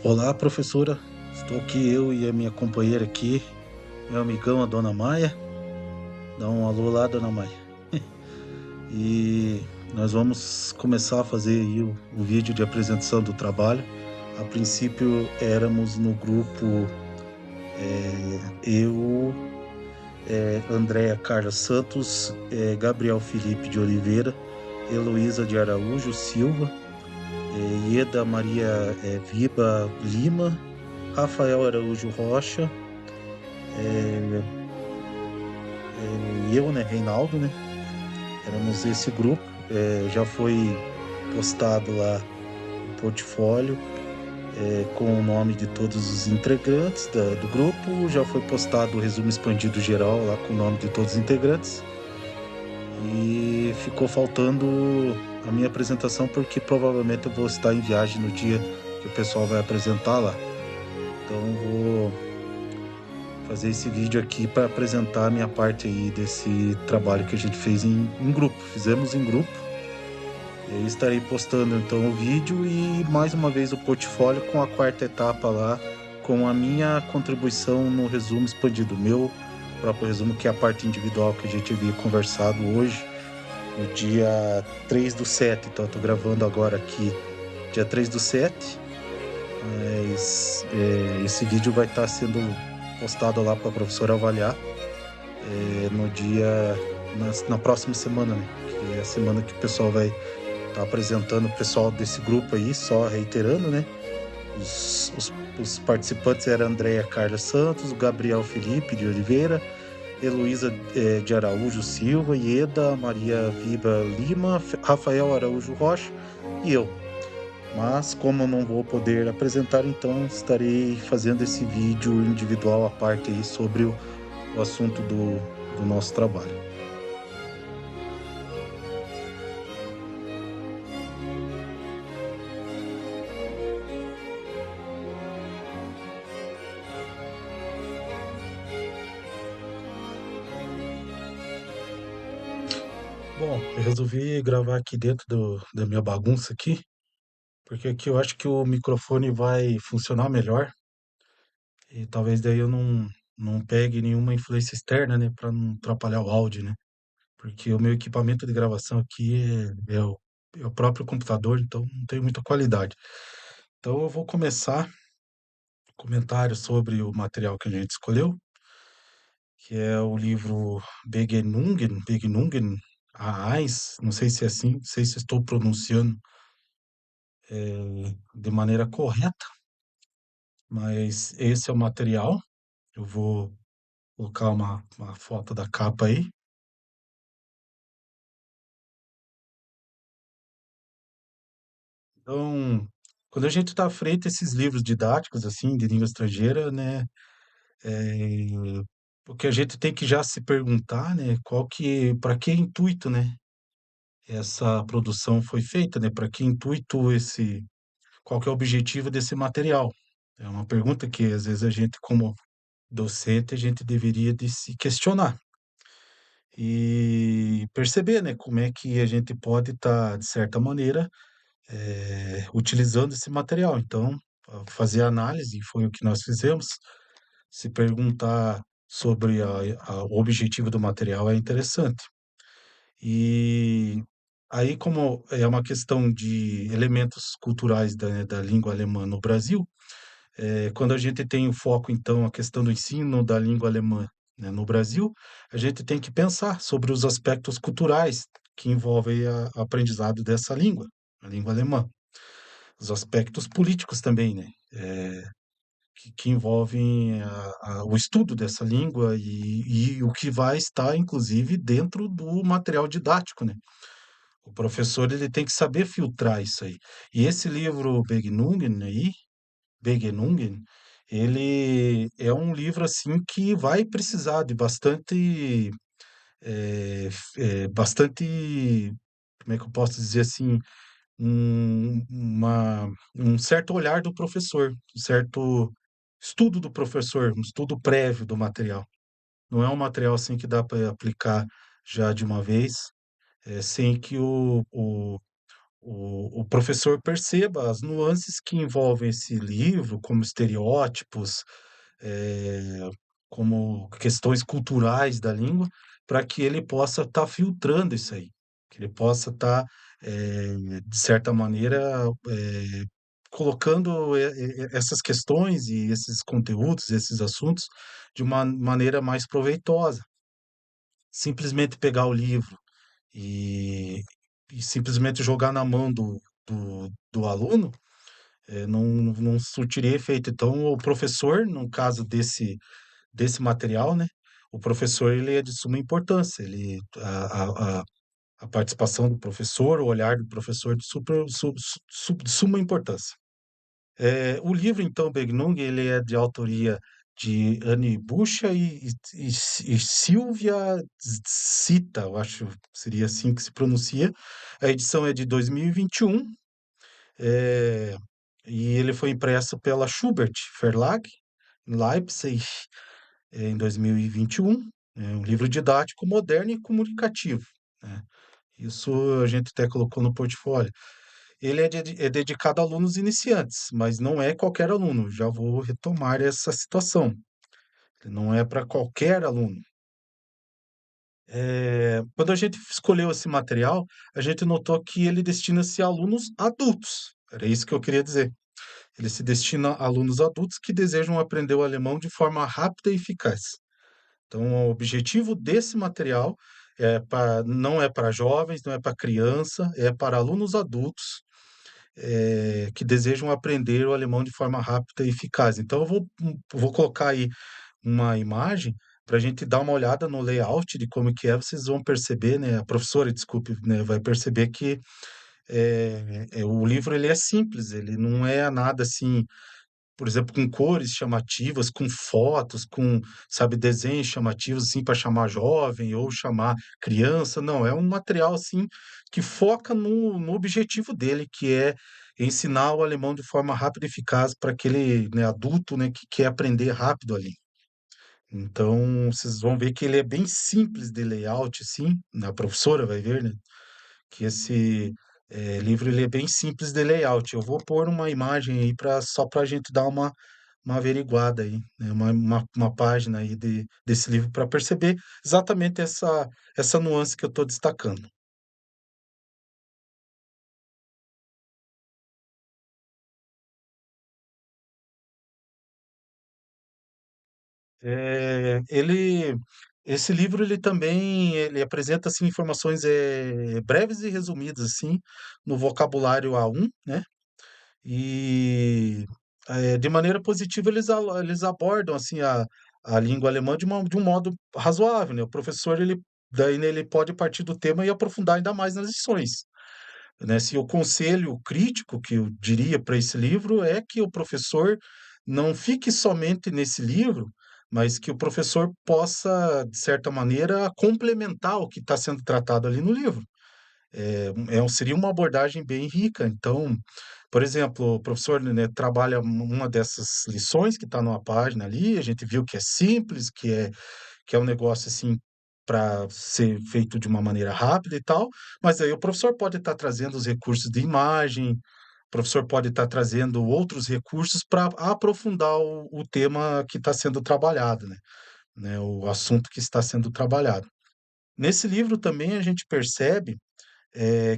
Olá, professora. Estou aqui, eu e a minha companheira aqui, meu amigão, a dona Maia. Dá um alô lá, dona Maia. E nós vamos começar a fazer aí o vídeo de apresentação do trabalho. A princípio éramos no grupo eu, Andréa Carla Santos, Gabriel Felipe de Oliveira, Heloísa de Araújo Silva, Ieda Maria Viba Lima, Rafael Araújo Rocha, é, e eu, né, Reinaldo, né? Éramos esse grupo. Já foi postado lá o portfólio, com o nome de todos os integrantes do grupo. Já foi postado o resumo expandido geral lá com o nome de todos os integrantes. E ficou faltando a minha apresentação, porque provavelmente eu vou estar em viagem no dia que o pessoal vai apresentar lá. Então vou fazer esse vídeo aqui para apresentar a minha parte aí desse trabalho que a gente fez em grupo. Fizemos em grupo. Eu estarei postando então o vídeo e mais uma vez o portfólio com a quarta etapa lá, com a minha contribuição no resumo expandido, meu próprio resumo, que é a parte individual que a gente havia conversado hoje, no dia 3/7. Então, eu estou gravando agora aqui, dia 3/7, mas esse vídeo vai estar sendo postado lá para a professora avaliar, no dia, na próxima semana, né? Que é a semana que o pessoal vai tá apresentando o pessoal desse grupo aí, só reiterando, né? Os participantes eram Andréia Carla Santos, o Gabriel Felipe de Oliveira, Heloísa de Araújo Silva, Ieda Maria Viva Lima, Rafael Araújo Rocha e eu. Mas como eu não vou poder apresentar, então estarei fazendo esse vídeo individual à parte aí sobre o assunto do nosso trabalho. Bom, eu resolvi gravar aqui dentro da minha bagunça aqui, porque aqui eu acho que o microfone vai funcionar melhor e talvez daí eu não pegue nenhuma influência externa, né, para não atrapalhar o áudio, né? Porque o meu equipamento de gravação aqui é o próprio computador, então não tem muita qualidade. Então eu vou começar comentário sobre o material que a gente escolheu, que é o livro Begenungen, a Ais, não sei se é assim, não sei se estou pronunciando de maneira correta, mas esse é o material. Eu vou colocar uma foto da capa aí. Então, quando a gente está à frente desses livros didáticos, assim, de língua estrangeira, né, é, o que a gente tem que já se perguntar, né, para que intuito, né, essa produção foi feita, né, para que intuito qual que é o objetivo desse material? É uma pergunta que às vezes a gente, como docente, a gente deveria de se questionar e perceber, né, como é que a gente pode estar, de certa maneira, utilizando esse material. Então, fazer análise, foi o que nós fizemos, se perguntar sobre o objetivo do material é interessante. E aí, como é uma questão de elementos culturais da língua alemã no Brasil, quando a gente tem o foco, então, a questão do ensino da língua alemã, né, no Brasil, a gente tem que pensar sobre os aspectos culturais que envolvem o aprendizado dessa língua, a língua alemã. Os aspectos políticos também, né? Que envolvem o estudo dessa língua e o que vai estar, inclusive, dentro do material didático, né? O professor ele tem que saber filtrar isso aí. E esse livro Begegnungen aí, Begegnungen, ele é um livro assim que vai precisar de bastante, como é que eu posso dizer assim, um certo olhar do professor, um certo estudo do professor, um estudo prévio do material. Não é um material assim que dá para aplicar já de uma vez, sem que o professor perceba as nuances que envolvem esse livro, como estereótipos, eh, como questões culturais da língua, para que ele possa estar filtrando isso aí, que ele possa estar, de certa maneira, colocando essas questões e esses conteúdos, esses assuntos, de uma maneira mais proveitosa. Simplesmente pegar o livro e e simplesmente jogar na mão do aluno, não surtiria efeito. Então o professor, no caso desse material, né, o professor ele é de suma importância, ele a participação do professor, o olhar do professor é de de suma importância. O livro então, Begnung, ele é de autoria de Anne Bucha e Silvia Zita, eu acho que seria assim que se pronuncia. A edição é de 2021, eh, e ele foi impresso pela Schubert Verlag, em Leipzig, em 2021. É um livro didático, moderno e comunicativo, né. Isso a gente até colocou no portfólio. Ele é dedicado a alunos iniciantes, mas não é qualquer aluno, já vou retomar essa situação. Ele não é para qualquer aluno. Quando a gente escolheu esse material, a gente notou que ele destina-se a alunos adultos, era isso que eu queria dizer. Ele se destina a alunos adultos que desejam aprender o alemão de forma rápida e eficaz. Então, o objetivo desse material não é para jovens, não é para criança, é para alunos adultos, que desejam aprender o alemão de forma rápida e eficaz. Então, vou colocar aí uma imagem para a gente dar uma olhada no layout de como que é, vocês vão perceber, né? A professora, desculpe, né, vai perceber que o livro ele é simples, ele não é nada assim, por exemplo, com cores chamativas, com fotos, com, sabe, desenhos chamativos, assim, para chamar jovem ou chamar criança. Não, é um material, assim, que foca no objetivo dele, que é ensinar o alemão de forma rápida e eficaz para aquele, né, adulto, né, que quer aprender rápido ali. Então, vocês vão ver que ele é bem simples de layout, assim, a professora vai ver, né, que esse, livro ele é bem simples de layout. Eu vou pôr uma imagem aí para só para a gente dar uma averiguada aí, né, uma página aí desse livro para perceber exatamente essa nuance que eu estou destacando. Ele esse livro ele também ele apresenta, assim, informações, breves e resumidas, assim, no vocabulário A1, né. E, de maneira positiva, eles abordam, assim, a língua alemã de um modo razoável, né. O professor, ele daí, né, ele pode partir do tema e aprofundar ainda mais nas lições, né. Se o conselho crítico que eu diria para esse livro é que o professor não fique somente nesse livro, mas que o professor possa, de certa maneira, complementar o que está sendo tratado ali no livro. Seria uma abordagem bem rica. Então, por exemplo, o professor, né, trabalha uma dessas lições que está numa página ali, a gente viu que é simples, que é um negócio, assim, para ser feito de uma maneira rápida e tal, mas aí o professor pode estar trazendo os recursos de imagem, o professor pode estar trazendo outros recursos para aprofundar o tema que está sendo trabalhado, né, o assunto que está sendo trabalhado. Nesse livro também a gente percebe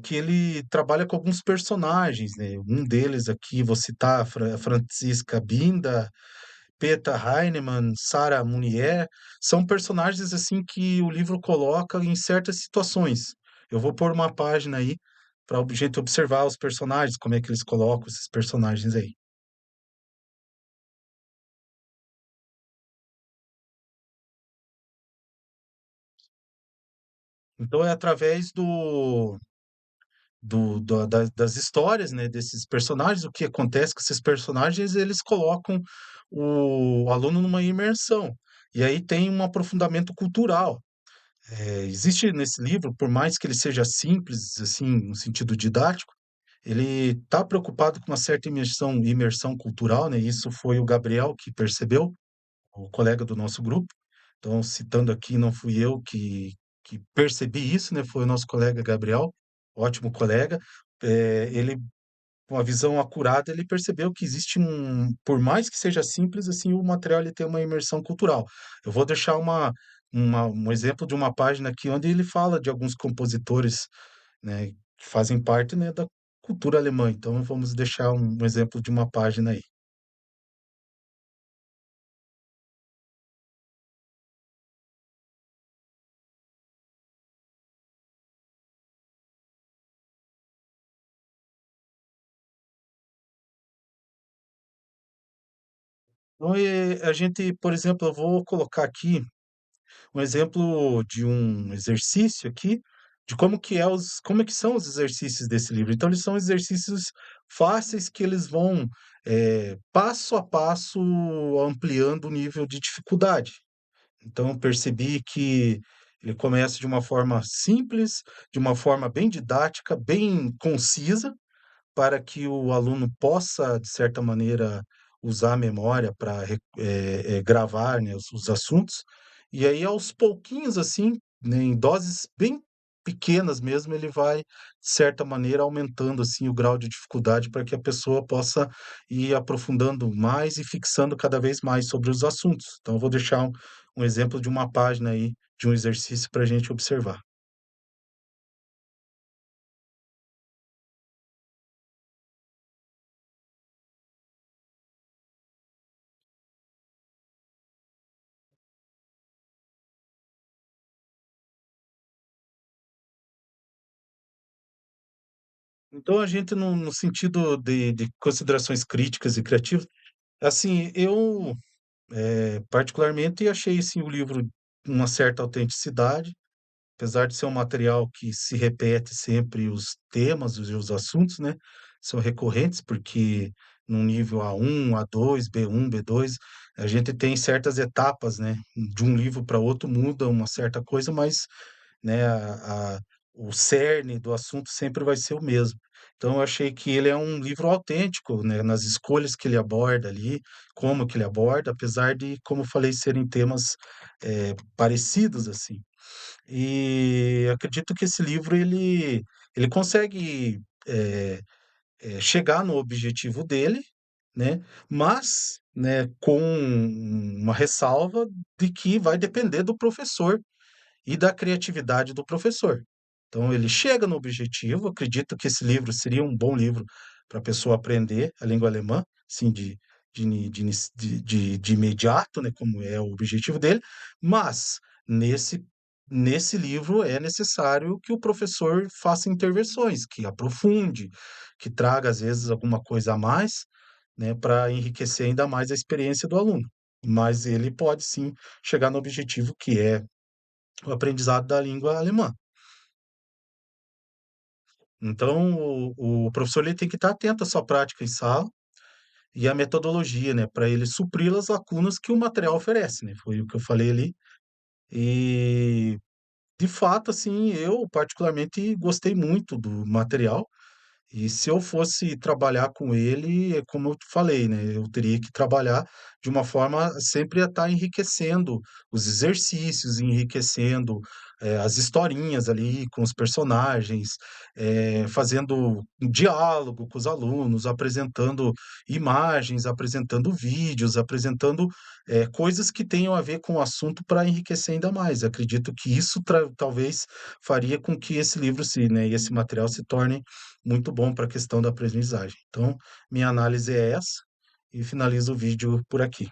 que ele trabalha com alguns personagens, né, um deles aqui vou citar a Franziska Binda, Peter Heinemann, Sarah Mounier, são personagens, assim, que o livro coloca em certas situações. Eu vou pôr uma página aí para a gente observar os personagens, como é que eles colocam esses personagens aí. Então é através das histórias, né, desses personagens, o que acontece com esses personagens, eles colocam o aluno numa imersão. E aí tem um aprofundamento cultural. Existe nesse livro, por mais que ele seja simples, assim, no sentido didático, ele está preocupado com uma certa imersão cultural, né, isso foi o Gabriel que percebeu, o colega do nosso grupo. Então, citando aqui, não fui eu que percebi isso, né, foi o nosso colega Gabriel, ótimo colega. ele com a visão acurada, ele percebeu que existe por mais que seja simples, assim, o material ele tem uma imersão cultural. Eu vou deixar um exemplo de uma página aqui onde ele fala de alguns compositores, né, que fazem parte, né, da cultura alemã. Então, vamos deixar um exemplo de uma página aí. Então, a gente, por exemplo, eu vou colocar aqui um exemplo de um exercício aqui, de como é que são os exercícios desse livro. Então, eles são exercícios fáceis que eles vão, passo a passo, ampliando o nível de dificuldade. Então, eu percebi que ele começa de uma forma simples, de uma forma bem didática, bem concisa, para que o aluno possa, de certa maneira, usar a memória para gravar, né, os assuntos. E aí, aos pouquinhos, assim, né, em doses bem pequenas mesmo, ele vai, de certa maneira, aumentando assim o grau de dificuldade para que a pessoa possa ir aprofundando mais e fixando cada vez mais sobre os assuntos. Então, eu vou deixar um exemplo de uma página aí, de um exercício para a gente observar. Então, a gente, no sentido de considerações críticas e criativas, assim, eu, particularmente achei, assim, o livro uma certa autenticidade, apesar de ser um material que se repete sempre os temas e os assuntos, né, são recorrentes, porque no nível A1, A2, B1, B2, a gente tem certas etapas, né, de um livro para outro muda uma certa coisa, mas, né, o cerne do assunto sempre vai ser o mesmo. Então eu achei que ele é um livro autêntico, né, nas escolhas que ele aborda ali, como que ele aborda, apesar de, como eu falei, serem temas, parecidos, assim. E acredito que esse livro ele consegue, chegar no objetivo dele, né, mas, né, com uma ressalva de que vai depender do professor e da criatividade do professor. Então ele chega no objetivo, acredito que esse livro seria um bom livro para a pessoa aprender a língua alemã, assim, de imediato, né, como é o objetivo dele, mas nesse, nesse livro é necessário que o professor faça intervenções, que aprofunde, que traga, às vezes, alguma coisa a mais, né, para enriquecer ainda mais a experiência do aluno. Mas ele pode sim chegar no objetivo que é o aprendizado da língua alemã. Então, o professor ele tem que estar atento à sua prática em sala e à metodologia, né, para ele suprir as lacunas que o material oferece, né, foi o que eu falei ali. E, de fato, assim, eu particularmente gostei muito do material. E se eu fosse trabalhar com ele, é como eu te falei, né, eu teria que trabalhar de uma forma sempre a estar enriquecendo os exercícios, enriquecendo, as historinhas ali com os personagens, fazendo um diálogo com os alunos, apresentando imagens, apresentando vídeos, apresentando, coisas que tenham a ver com o assunto para enriquecer ainda mais. Acredito que isso talvez faria com que esse livro e esse material se tornem muito bom para a questão da aprendizagem. Então, minha análise é essa e finalizo o vídeo por aqui.